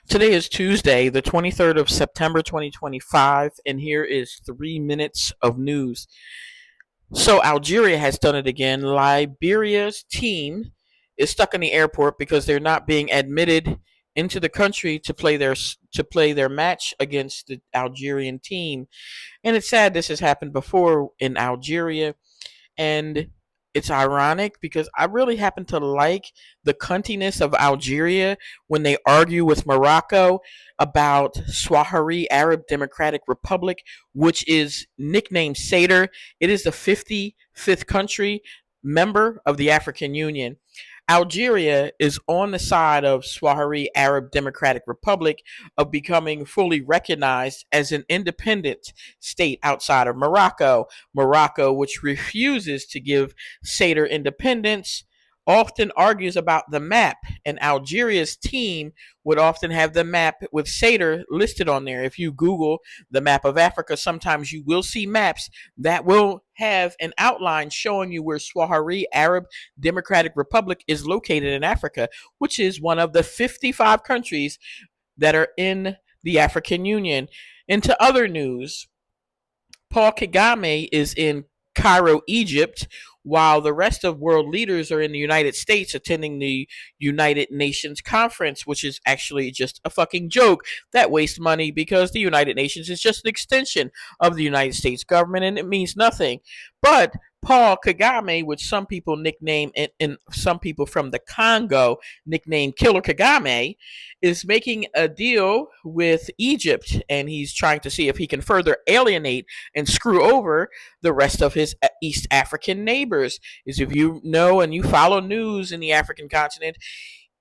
Today is Tuesday, the 23rd of September 2025, and here is 3 minutes of news. So, Algeria has done it again. Liberia's team is stuck in the airport because they're not being admitted into the country to play their match against the Algerian team. And it's sad this has happened before in Algeria. And it's ironic because I really happen to like the cuntiness of Algeria when they argue with Morocco about Swahili Arab Democratic Republic, which is nicknamed SADR. It is the 55th country member of the African Union. Algeria is on the side of Swahili Arab Democratic Republic of becoming fully recognized as an independent state outside of Morocco. Morocco, which refuses to give Sadr independence, often argues about the map, and Algeria's team would often have the map with Sadr listed on there. If you Google the map of Africa, sometimes you will see maps that will have an outline showing you where Swahili Arab Democratic Republic is located in Africa, which is one of the 55 countries that are in the African Union. Into other news, Paul Kagame is in Cairo, Egypt, while the rest of world leaders are in the United States attending the United Nations conference, which is actually just a fucking joke that wastes money because the United Nations is just an extension of the United States government and it means nothing. But Paul Kagame, which some people nickname and some people from the Congo nickname Killer Kagame, is making a deal with Egypt and he's trying to see if he can further alienate and screw over the rest of his East African neighbors. Is if you know and you follow news in the African continent,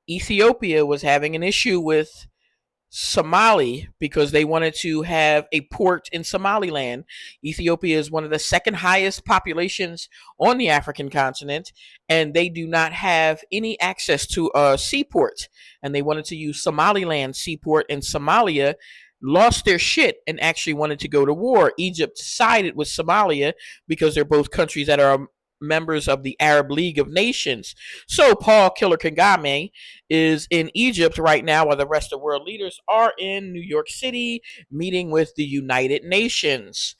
Ethiopia was having an issue with Somali because they wanted to have a port in Somaliland. Ethiopia is one of the second highest populations on the African continent, and they do not have any access to a seaport. And they wanted to use Somaliland seaport, and Somalia lost their shit and actually wanted to go to war. Egypt sided with Somalia because they're both countries that are members of the Arab League of Nations. So Paul Killer Kagame is in Egypt right now while the rest of world leaders are in New York City meeting with the United Nations.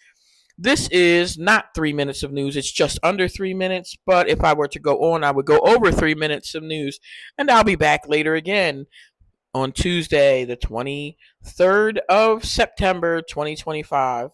This is not 3 minutes of news. It's just under 3 minutes. But if I were to go on, I would go over 3 minutes of news. And I'll be back later again on Tuesday, the 23rd of September, 2025.